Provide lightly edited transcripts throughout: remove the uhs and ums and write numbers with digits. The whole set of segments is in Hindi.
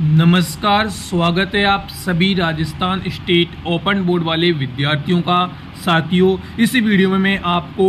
नमस्कार, स्वागत है आप सभी राजस्थान स्टेट ओपन बोर्ड वाले विद्यार्थियों का। साथियों, इस वीडियो में मैं आपको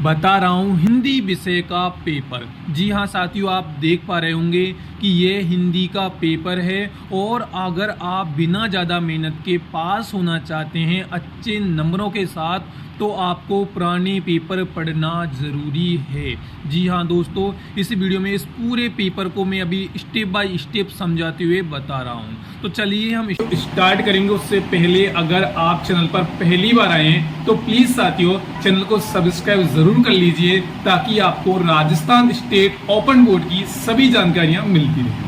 बता रहा हूँ हिंदी विषय का पेपर। जी हाँ साथियों, आप देख पा रहे होंगे कि ये हिंदी का पेपर है और अगर आप बिना ज़्यादा मेहनत के पास होना चाहते हैं अच्छे नंबरों के साथ, तो आपको पुराने पेपर पढ़ना ज़रूरी है। जी हाँ दोस्तों, इस वीडियो में इस पूरे पेपर को मैं अभी स्टेप बाय स्टेप समझाते हुए बता रहा हूँ। तो चलिए हम स्टार्ट करेंगे। उससे पहले अगर आप चैनल पर पहली बार आए हैं तो प्लीज़ साथियों चैनल को सब्सक्राइब ज़रूर कर लीजिए, ताकि आपको राजस्थान स्टेट ओपन बोर्ड की सभी जानकारियाँ मिलती रहें।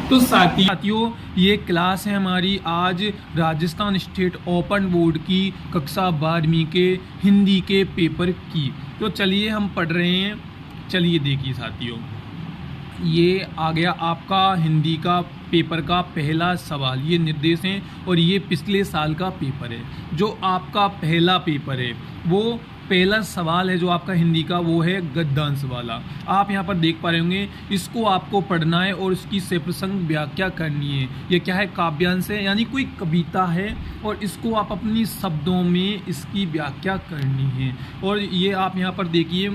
तो साथियों, ये क्लास है हमारी आज राजस्थान स्टेट ओपन बोर्ड की कक्षा 12वीं के हिंदी के पेपर की। तो चलिए हम पढ़ रहे हैं। चलिए देखिए साथियों, ये आ गया आपका हिंदी का पेपर का पहला सवाल। ये निर्देश हैं और ये पिछले साल का पेपर है। जो आपका पहला पेपर है, वो पहला सवाल है जो आपका हिंदी का, वो है गद्यांश वाला। आप यहाँ पर देख पा रहे होंगे, इसको आपको पढ़ना है और इसकी सप्रसंग व्याख्या करनी है। ये क्या है? काव्यांश है, यानी कोई कविता है और इसको आप अपनी शब्दों में इसकी व्याख्या करनी है। और ये आप यहाँ पर देखिए,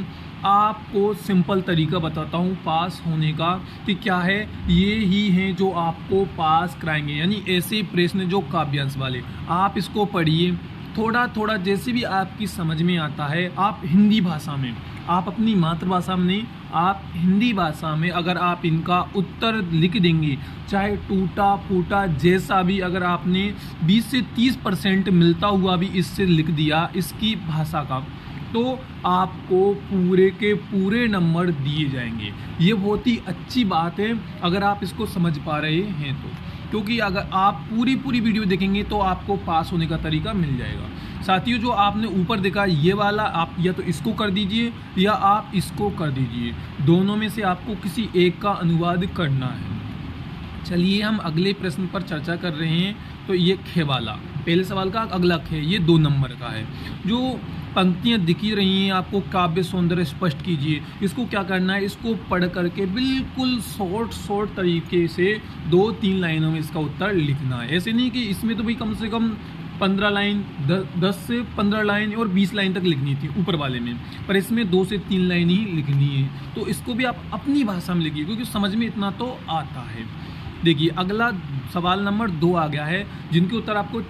आपको सिंपल तरीका बताता हूँ पास होने का कि क्या है। ये ही हैं जो आपको पास कराएंगे, यानी ऐसे प्रश्न जो काव्यांश वाले। आप इसको पढ़िए थोड़ा थोड़ा, जैसे भी आपकी समझ में आता है। आप हिंदी भाषा में, आप अपनी मातृभाषा में नहीं, आप हिंदी भाषा में अगर आप इनका उत्तर लिख देंगे, चाहे टूटा फूटा जैसा भी, अगर आपने 20 से 30% मिलता हुआ भी इससे लिख दिया इसकी भाषा का, तो आपको पूरे के पूरे नंबर दिए जाएंगे। ये बहुत ही अच्छी बात है अगर आप इसको समझ पा रहे हैं तो, क्योंकि अगर आप पूरी वीडियो देखेंगे तो आपको पास होने का तरीका मिल जाएगा। साथियों, जो आपने ऊपर देखा ये वाला, आप या तो इसको कर दीजिए या आप इसको कर दीजिए। दोनों में से आपको किसी एक का अनुवाद करना है। चलिए हम अगले प्रश्न पर चर्चा कर रहे हैं। तो ये खे वाला पहले सवाल का अगला खे, ये 2 नंबर का है। जो पंक्तियाँ दिखी रही हैं आपको, काव्य सौंदर्य स्पष्ट कीजिए। इसको क्या करना है? इसको पढ़ करके बिल्कुल शॉर्ट तरीके से 2-3 लाइनों में इसका उत्तर लिखना है। ऐसे नहीं कि इसमें तो भाई कम से कम 15 लाइन, 10 से 15 लाइन और 20 लाइन तक लिखनी थी ऊपर वाले में, पर इसमें 2 से 3 लाइन ही लिखनी है। तो इसको भी आप अपनी भाषा में लिखिए, क्योंकि समझ में इतना तो आता है। देखिए अगला सवाल नंबर 2 आ गया है, जिनके उत्तर आपको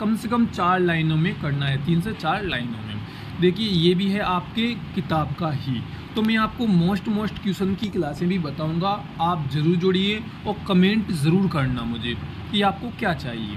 कम से कम 4 लाइनों में करना है, 3 से 4 लाइनों में। देखिए ये भी है आपके किताब का ही। तो मैं आपको मोस्ट क्वेश्चन की क्लासें भी बताऊंगा, आप ज़रूर जुड़िए और कमेंट ज़रूर करना मुझे कि आपको क्या चाहिए।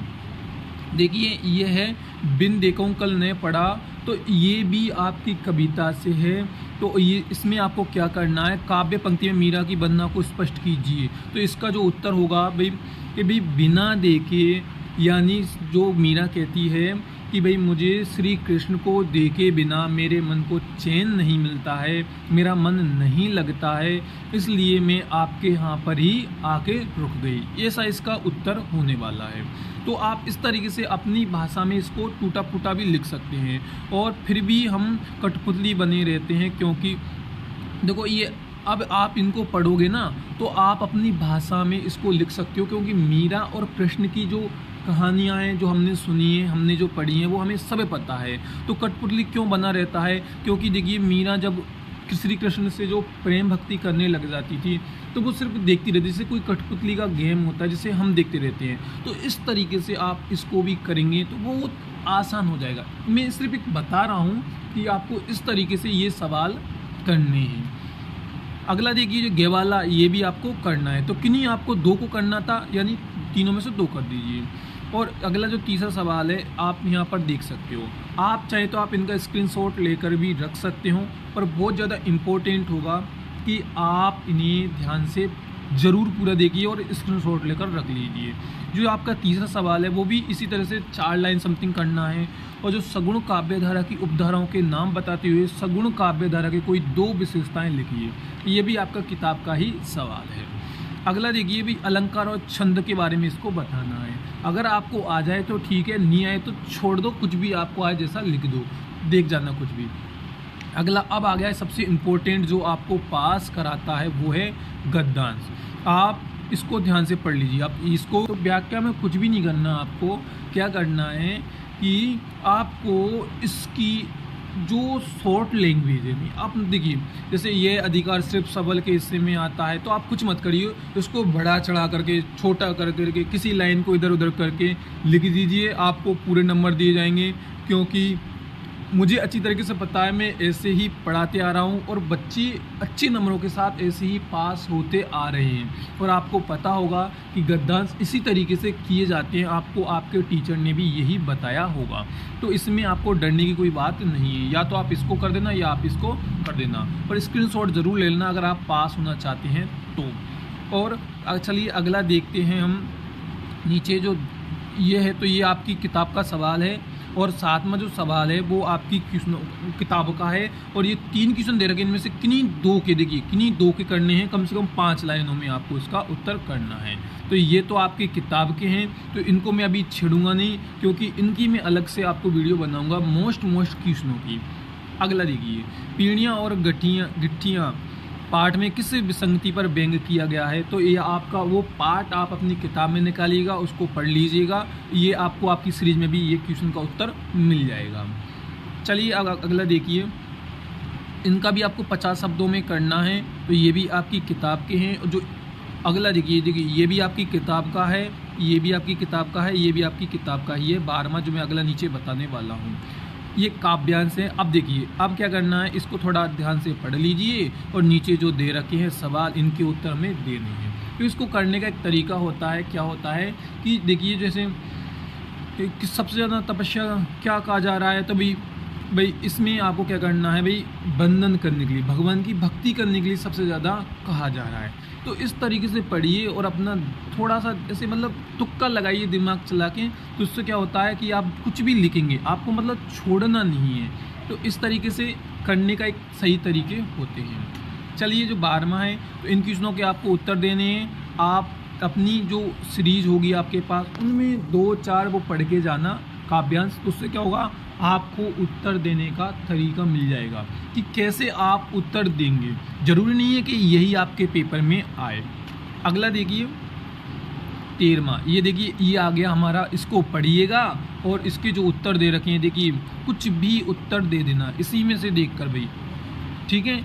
देखिए ये है, बिन देखूं कल ने पढ़ा, तो ये भी आपकी कविता से है। तो ये इसमें आपको क्या करना है? काव्य पंक्ति में मीरा की वंदना को स्पष्ट कीजिए। तो इसका जो उत्तर होगा भाई कि भाई बिना देखे, यानी जो मीरा कहती है कि भाई मुझे श्री कृष्ण को देखे बिना मेरे मन को चैन नहीं मिलता है, मेरा मन नहीं लगता है, इसलिए मैं आपके यहाँ पर ही आके रुक गई। ऐसा इसका उत्तर होने वाला है। तो आप इस तरीके से अपनी भाषा में इसको टूटा फूटा भी लिख सकते हैं, और फिर भी हम कठपुतली बने रहते हैं। क्योंकि देखो ये, अब आप इनको पढ़ोगे ना तो आप अपनी भाषा में इसको लिख सकते हो, क्योंकि मीरा और कृष्ण की जो कहानियाँ हैं, जो हमने सुनी है, हमने जो पढ़ी हैं, वो हमें सब पता है। तो कठपुतली क्यों बना रहता है? क्योंकि देखिए मीरा जब श्री कृष्ण से जो प्रेम भक्ति करने लग जाती थी, तो वो सिर्फ देखती रहती, जैसे कोई कठपुतली का गेम होता है जिसे हम देखते रहते हैं। तो इस तरीके से आप इसको भी करेंगे तो बहुत आसान हो जाएगा। मैं सिर्फ एक बता रहा हूँ कि आपको इस तरीके से ये सवाल करने हैं। अगला देखिए जो गे वाला, ये भी आपको करना है। तो किन्हीं आपको 2 को करना था, यानी तीनों में से 2 कर दीजिए। और अगला जो तीसरा सवाल है, आप यहाँ पर देख सकते हो। आप चाहे तो आप इनका स्क्रीनशॉट लेकर भी रख सकते हो, पर बहुत ज़्यादा इम्पोर्टेंट होगा कि आप इन्हें ध्यान से ज़रूर पूरा देखिए और स्क्रीनशॉट लेकर रख लीजिए। जो आपका तीसरा सवाल है वो भी इसी तरह से 4 लाइन समथिंग करना है। और जो सगुण काव्य धारा की उपधाराओं के नाम बताते हुए सगुण काव्य धारा के कोई 2 विशेषताएं लिखिए। ये भी आपका किताब का ही सवाल है। अगला देखिए भी अलंकार और छंद के बारे में इसको बताना है। अगर आपको आ जाए तो ठीक है, नहीं आए तो छोड़ दो, कुछ भी आपको आए जैसा लिख दो, देख जाना कुछ भी। अगला अब आ गया है सबसे इम्पोर्टेंट, जो आपको पास कराता है, वो है गद्यांश। आप इसको ध्यान से पढ़ लीजिए आप इसको। तो व्याख्या में कुछ भी नहीं करना, आपको क्या करना है कि आपको इसकी जो शॉर्ट लैंग्वेज है, आप देखिए जैसे ये अधिकार सिर्फ सबल के हिस्से में आता है, तो आप कुछ मत करिए, उसको बढ़ा चढ़ा करके छोटा कर करके किसी लाइन को इधर उधर करके लिख दीजिए, आपको पूरे नंबर दिए जाएंगे। क्योंकि मुझे अच्छी तरीके से पता है, मैं ऐसे ही पढ़ाते आ रहा हूँ और बच्चे अच्छे नंबरों के साथ ऐसे ही पास होते आ रहे हैं। और आपको पता होगा कि गद्यांश इसी तरीके से किए जाते हैं, आपको आपके टीचर ने भी यही बताया होगा। तो इसमें आपको डरने की कोई बात नहीं है, या तो आप इसको कर देना या आप इसको कर देना, पर स्क्रीनशॉट ज़रूर ले लेना अगर आप पास होना चाहते हैं तो। और चलिए अगला देखते हैं हम। नीचे जो ये है, तो ये आपकी किताब का सवाल है और साथ में जो सवाल है वो आपकी किताब का है। और ये 3 क्वेश्चन दे रखे हैं, इनमें से किन्हीं 2 के, देखिए किन्हीं 2 के करने हैं, कम से कम 5 लाइनों में आपको इसका उत्तर करना है। तो ये तो आपकी किताब के हैं, तो इनको मैं अभी छेड़ूंगा नहीं, क्योंकि इनकी मैं अलग से आपको वीडियो बनाऊंगा मोस्ट क्वेश्चनों की। अगला देखिए, पीढ़ियाँ और गिट्टियाँ पाठ में किस विसंगति पर व्यंग किया गया है। तो ये आपका वो पाठ आप अपनी किताब में निकालिएगा, उसको पढ़ लीजिएगा, ये आपको आपकी सीरीज में भी ये क्वेश्चन का उत्तर मिल जाएगा। चलिए अगला देखिए, इनका भी आपको 50 शब्दों में करना है, तो ये भी आपकी किताब के हैं। जो अगला देखिए ये भी आपकी किताब का है, ये भी आपकी किताब का है, ये भी आपकी किताब का ही है। 12वां जो मैं अगला नीचे बताने वाला हूँ, ये काव्यांश है। अब देखिए अब क्या करना है, इसको थोड़ा ध्यान से पढ़ लीजिए और नीचे जो दे रखे हैं सवाल, इनके उत्तर में देने हैं। तो इसको करने का एक तरीका होता है, क्या होता है कि देखिए जैसे कि सबसे ज़्यादा तपस्या क्या कहा जा रहा है, तो भाई इसमें आपको क्या करना है, भाई बंधन करने के लिए, भगवान की भक्ति करने के लिए सबसे ज़्यादा कहा जा रहा है। तो इस तरीके से पढ़िए और अपना थोड़ा सा ऐसे मतलब तुक्का लगाइए दिमाग चला के, तो इससे क्या होता है कि आप कुछ भी लिखेंगे आपको मतलब छोड़ना नहीं है। तो इस तरीके से करने का एक सही तरीके होते हैं। चलिए जो 12वां है, तो इन क्वेश्चनों के आपको उत्तर देने हैं। आप अपनी जो सीरीज होगी आपके पास, उनमें 2-4 वो पढ़ के जाना काव्यांश, तो उससे क्या होगा, आपको उत्तर देने का तरीका मिल जाएगा कि कैसे आप उत्तर देंगे। जरूरी नहीं है कि यही आपके पेपर में आए। अगला देखिए 13वां, ये देखिए ये आ गया हमारा, इसको पढ़िएगा और इसके जो उत्तर दे रखे हैं, देखिए कुछ भी उत्तर दे देना इसी में से देखकर भाई, ठीक है।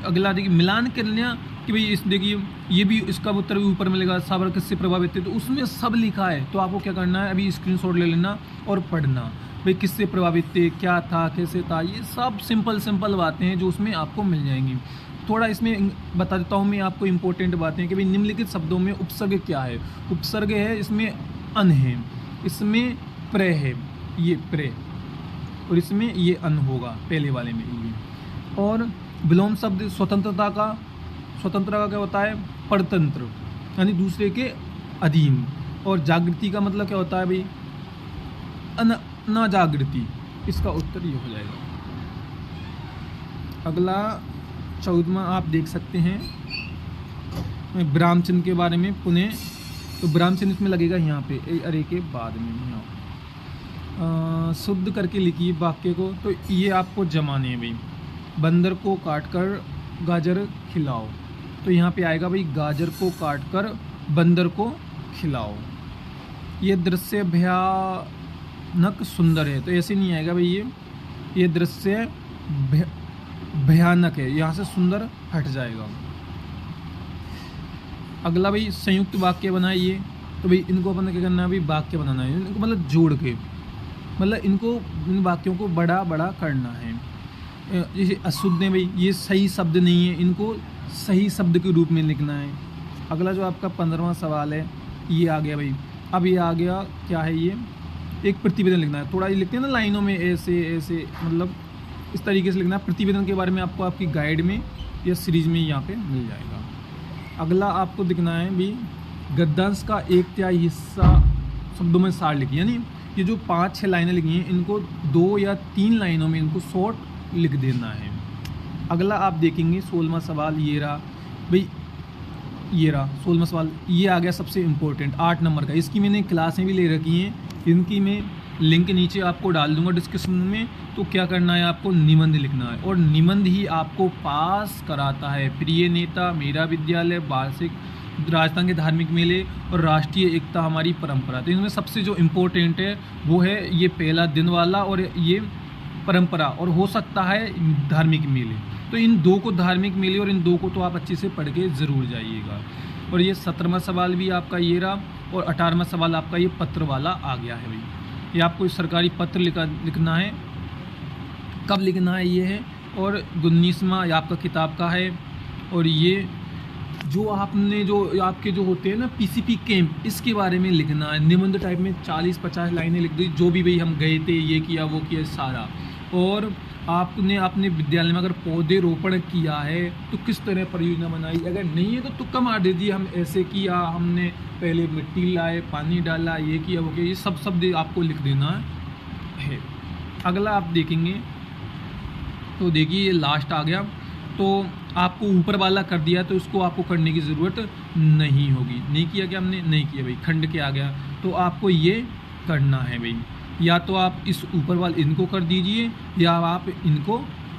अगला देखिए मिलान कर लेना कि भाई इस देखिए ये भी, इसका उत्तर भी ऊपर मिलेगा, साबर किससे प्रभावित है, तो उसमें सब लिखा है। तो आपको क्या करना है, अभी स्क्रीनशॉट ले लेना और पढ़ना, भाई किससे प्रभावित थे, क्या था, कैसे था, ये सब सिंपल बातें हैं जो उसमें आपको मिल जाएंगी। थोड़ा इसमें बता देता हूँ मैं आपको इम्पोर्टेंट बातें कि भाई निम्नलिखित शब्दों में उपसर्ग क्या है। उपसर्ग है, इसमें अन है, इसमें प्रे है, ये प्रे, और इसमें ये अन होगा पहले वाले में ये। और विलोम शब्द स्वतंत्रता का क्या होता है, परतंत्र, यानी दूसरे के अधीन। और जागृति का मतलब क्या होता है भाई, अनाजागृति। इसका उत्तर ये हो जाएगा। अगला 14वां आप देख सकते हैं, विराम चिन्ह के बारे में पुनः, तो विराम चिन्ह इसमें लगेगा यहाँ पे अरे के बाद में, यहाँ शुद्ध करके लिखिए वाक्य को। तो ये आपको जमाने हैं भाई, बंदर को काटकर गाजर खिलाओ, तो यहाँ पे आएगा भाई गाजर को काटकर बंदर को खिलाओ। ये दृश्य भयानक सुंदर है, तो ऐसे नहीं आएगा भाई, ये दृश्य भयानक है, यहाँ से सुंदर हट जाएगा। अगला भाई संयुक्त वाक्य बनाइए, तो भाई इनको अपन क्या करना है, भाई वाक्य बनाना है, इनको मतलब जोड़ के, मतलब इनको इन वाक्यों को बड़ा करना है। जैसे अशुद्ध है भाई, ये सही शब्द नहीं है, इनको सही शब्द के रूप में लिखना है। अगला जो आपका 15वां सवाल है, ये आ गया भाई। अब ये आ गया क्या है, ये एक प्रतिवेदन लिखना है। थोड़ा ये लिखते हैं ना लाइनों में, ऐसे मतलब इस तरीके से लिखना है। प्रतिवेदन के बारे में आपको आपकी गाइड में या सीरीज में यहाँ पे मिल जाएगा। अगला आपको दिखना है भी, गद्यांश का 1/3 हिस्सा शब्दों में सार लिखिए, यानी ये जो 5-6 लाइनें लिखी हैं, इनको 2 या 3 लाइनों में इनको शॉर्ट लिख देना है। अगला आप देखेंगे 16वां सवाल, ये रहा भाई, ये रहा 16वां सवाल, ये आ गया सबसे इम्पोर्टेंट 8 नंबर का। इसकी मैंने क्लासें भी ले रखी हैं, इनकी मैं लिंक नीचे आपको डाल दूंगा डिस्क्रिप्शन में। तो क्या करना है, आपको निबंध लिखना है, और निबंध ही आपको पास कराता है। प्रिय नेता, मेरा विद्यालय, वार्षिक राजस्थान के धार्मिक मेले और राष्ट्रीय एकता हमारी परंपरा। तो इनमें सबसे जो इम्पोर्टेंट है वो है ये पहला दिन वाला और ये परंपरा, और हो सकता है धार्मिक मेले। तो इन दो को, धार्मिक मेले और इन दो को तो आप अच्छे से पढ़ के ज़रूर जाइएगा। और ये 17वां सवाल भी आपका ये रहा और 18वां सवाल आपका ये पत्र वाला आ गया है भाई। ये आपको सरकारी पत्र लिखना है, कब लिखना है ये है, और 19वां आपका किताब का है। और ये जो आपने जो आपके जो होते हैं ना पीसीपी कैंप, इसके बारे में लिखना है। निबंध टाइप में 40-50 लाइनें लिख दी, जो भी भाई हम गए थे, ये किया वो किया सारा। और आपने अपने विद्यालय में अगर पौधे रोपण किया है तो किस तरह परियोजना बनाई, अगर नहीं है तो तुक्का मार दीजिए, हम ऐसे किया, हमने पहले मिट्टी लाए, पानी डाला, ये किया वो किया, ये सब शब्द आपको लिख देना है। अगला आप देखेंगे तो देखिए ये लास्ट आ गया, तो आपको ऊपर वाला कर दिया तो उसको आपको करने की ज़रूरत नहीं होगी। नहीं किया क्या हमने, नहीं किया भाई, खंड के आ गया। तो आपको ये करना है भाई, या तो आप इस ऊपर वाले इनको कर दीजिए या आप इनको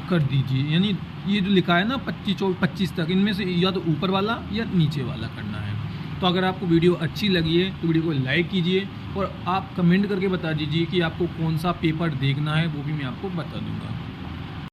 कर दीजिए, यानी ये जो लिखा है ना 25 तक, इनमें से या तो ऊपर वाला या नीचे वाला करना है। तो अगर आपको वीडियो अच्छी लगी है तो वीडियो को लाइक कीजिए और आप कमेंट करके बता दीजिए कि आपको कौन सा पेपर देखना है, वो भी मैं आपको बता दूंगा।